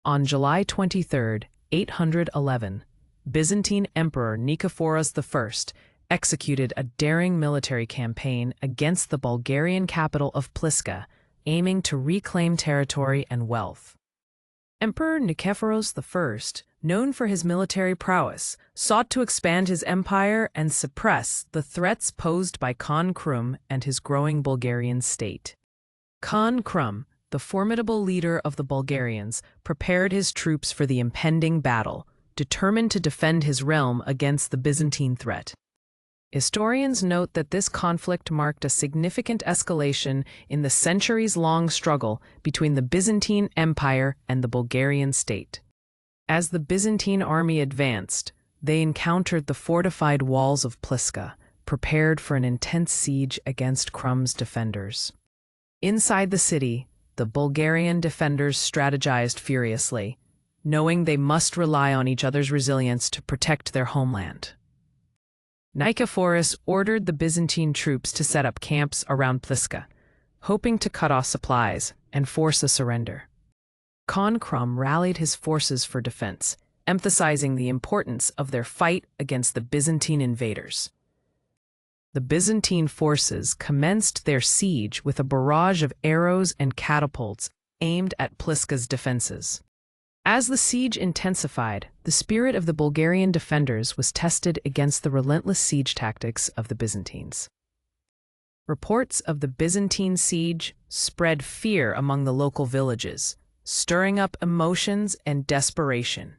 On July 23, 811, Byzantine Emperor Nikephoros I executed a daring military campaign against the Bulgarian capital of Pliska, aiming to reclaim territory and wealth. Emperor Nikephoros I, known for his military prowess, sought to expand his empire and suppress the threats posed by Khan Krum and his growing Bulgarian state. Khan Krum, the formidable leader of the Bulgarians, prepared his troops for the impending battle, determined to defend his realm against the Byzantine threat. Historians note that this conflict marked a significant escalation in the centuries-long struggle between the Byzantine Empire and the Bulgarian state. As the Byzantine army advanced, they encountered the fortified walls of Pliska, prepared for an intense siege against Krum's defenders. Inside the city, the Bulgarian defenders strategized furiously, knowing they must rely on each other's resilience to protect their homeland. Nikephoros ordered the Byzantine troops to set up camps around Pliska, hoping to cut off supplies and force a surrender. Khan Krum rallied his forces for defense, emphasizing the importance of their fight against the Byzantine invaders. The Byzantine forces commenced their siege with a barrage of arrows and catapults aimed at Pliska's defenses. As the siege intensified, the spirit of the Bulgarian defenders was tested against the relentless siege tactics of the Byzantines. Reports of the Byzantine siege spread fear among the local villages, stirring up emotions and desperation.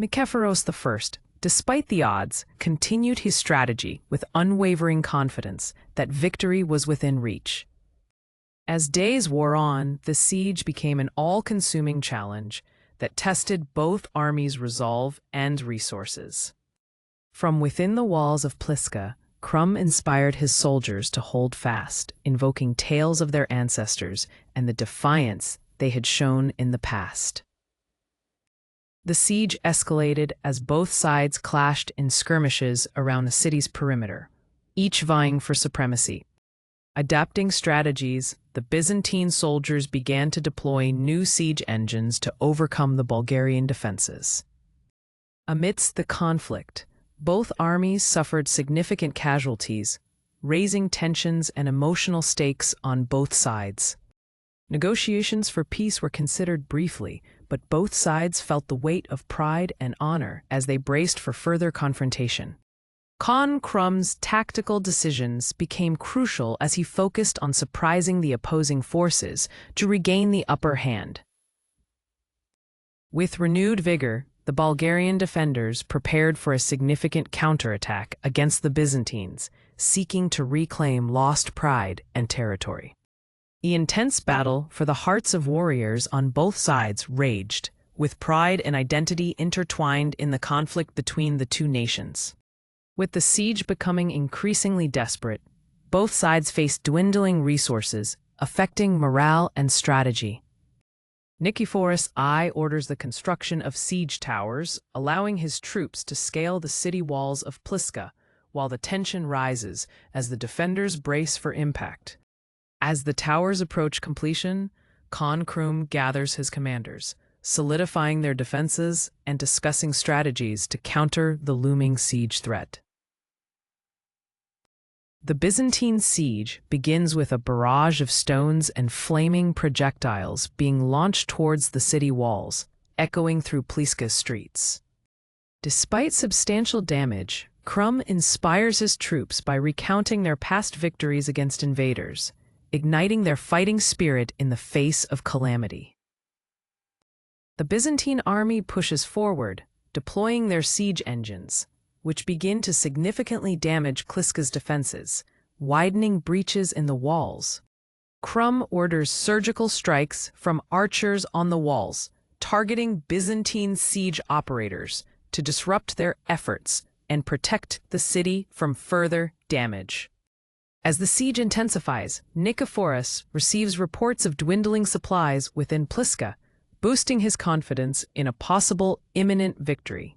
Nikephoros I, despite the odds, continued his strategy with unwavering confidence that victory was within reach. As days wore on, the siege became an all-consuming challenge that tested both armies' resolve and resources. From within the walls of Pliska, Krum inspired his soldiers to hold fast, invoking tales of their ancestors and the defiance they had shown in the past. The siege escalated as both sides clashed in skirmishes around the city's perimeter, each vying for supremacy. Adapting strategies, the Byzantine soldiers began to deploy new siege engines to overcome the Bulgarian defenses. Amidst the conflict, both armies suffered significant casualties, raising tensions and emotional stakes on both sides. Negotiations for peace were considered briefly, but both sides felt the weight of pride and honor as they braced for further confrontation. Khan Krum's tactical decisions became crucial as he focused on surprising the opposing forces to regain the upper hand. With renewed vigor, the Bulgarian defenders prepared for a significant counterattack against the Byzantines, seeking to reclaim lost pride and territory. The intense battle for the hearts of warriors on both sides raged, with pride and identity intertwined in the conflict between the two nations. With the siege becoming increasingly desperate, both sides faced dwindling resources, affecting morale and strategy. Nikephoros I orders the construction of siege towers, allowing his troops to scale the city walls of Pliska, while the tension rises as the defenders brace for impact. As the towers approach completion, Khan Krum gathers his commanders, solidifying their defenses and discussing strategies to counter the looming siege threat. The Byzantine siege begins with a barrage of stones and flaming projectiles being launched towards the city walls, echoing through Pliska's streets. Despite substantial damage, Krum inspires his troops by recounting their past victories against invaders, igniting their fighting spirit in the face of calamity. The Byzantine army pushes forward, deploying their siege engines, which begin to significantly damage Pliska's defenses, widening breaches in the walls. Krum orders surgical strikes from archers on the walls, targeting Byzantine siege operators to disrupt their efforts and protect the city from further damage. As the siege intensifies, Nikephoros receives reports of dwindling supplies within Pliska, boosting his confidence in a possible imminent victory.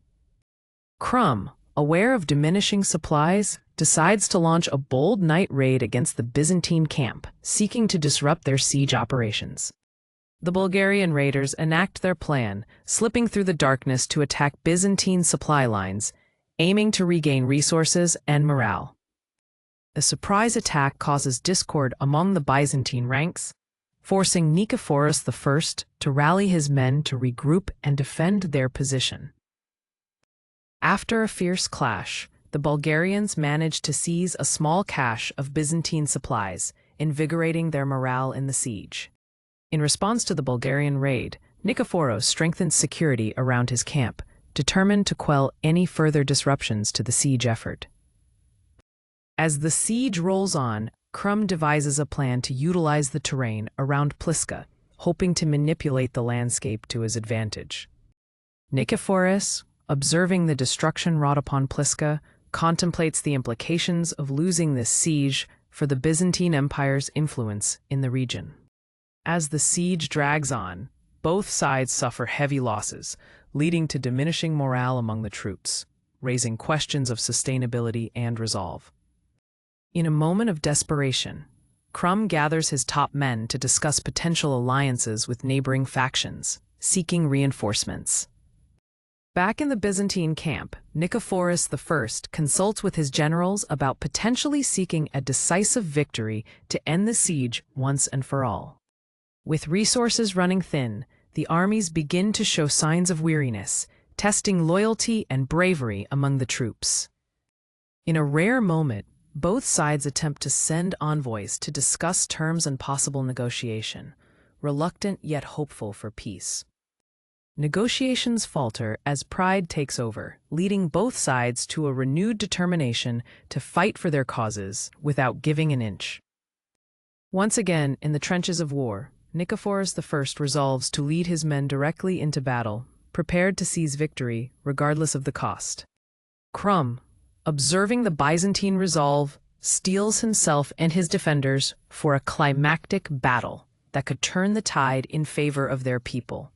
Krum, aware of diminishing supplies, decides to launch a bold night raid against the Byzantine camp, seeking to disrupt their siege operations. the Bulgarian raiders enact their plan, slipping through the darkness to attack Byzantine supply lines, aiming to regain resources and morale. The surprise attack causes discord among the Byzantine ranks, forcing Nikephoros I to rally his men to regroup and defend their position. After a fierce clash, the Bulgarians managed to seize a small cache of Byzantine supplies, invigorating their morale in the siege. In response to the Bulgarian raid, Nikephoros strengthened security around his camp, determined to quell any further disruptions to the siege effort. As the siege rolls on, Krum devises a plan to utilize the terrain around Pliska, hoping to manipulate the landscape to his advantage. Nikephoros, observing the destruction wrought upon Pliska, contemplates the implications of losing this siege for the Byzantine Empire's influence in the region. As the siege drags on, both sides suffer heavy losses, leading to diminishing morale among the troops, raising questions of sustainability and resolve. In a moment of desperation, Krum gathers his top men to discuss potential alliances with neighboring factions, seeking reinforcements. Back in the Byzantine camp, Nikephoros I consults with his generals about potentially seeking a decisive victory to end the siege once and for all. With resources running thin, the armies begin to show signs of weariness, testing loyalty and bravery among the troops. In a rare moment, both sides attempt to send envoys to discuss terms and possible negotiation, reluctant yet hopeful for peace. Negotiations falter as pride takes over, leading both sides to a renewed determination to fight for their causes without giving an inch. Once again, in the trenches of war, Nikephoros I resolves to lead his men directly into battle, prepared to seize victory regardless of the cost. Krum, observing the Byzantine resolve, steels himself and his defenders for a climactic battle that could turn the tide in favor of their people.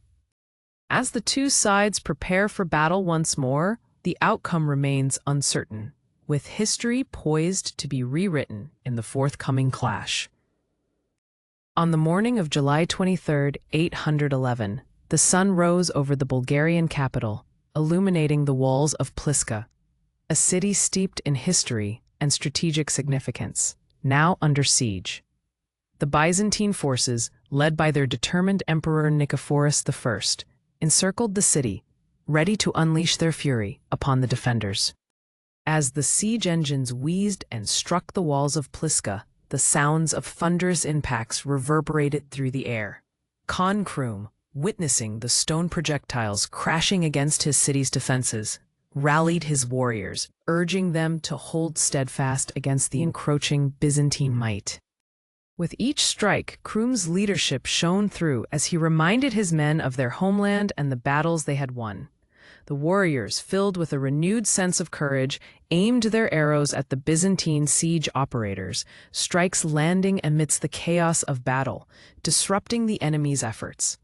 As the two sides prepare for battle once more, the outcome remains uncertain, with history poised to be rewritten in the forthcoming clash. On the morning of July 23, 811, the sun rose over the Bulgarian capital, illuminating the walls of Pliska, a city steeped in history and strategic significance, now under siege. The Byzantine forces, led by their determined Emperor Nikephoros I, encircled the city, ready to unleash their fury upon the defenders. As the siege engines wheezed and struck the walls of Pliska, the sounds of thunderous impacts reverberated through the air. Khan Krum, witnessing the stone projectiles crashing against his city's defenses, rallied his warriors, urging them to hold steadfast against the encroaching Byzantine might. With each strike, Krum's leadership shone through as he reminded his men of their homeland and the battles they had won. The warriors, filled with a renewed sense of courage, aimed their arrows at the Byzantine siege operators, strikes landing amidst the chaos of battle, disrupting the enemy's efforts.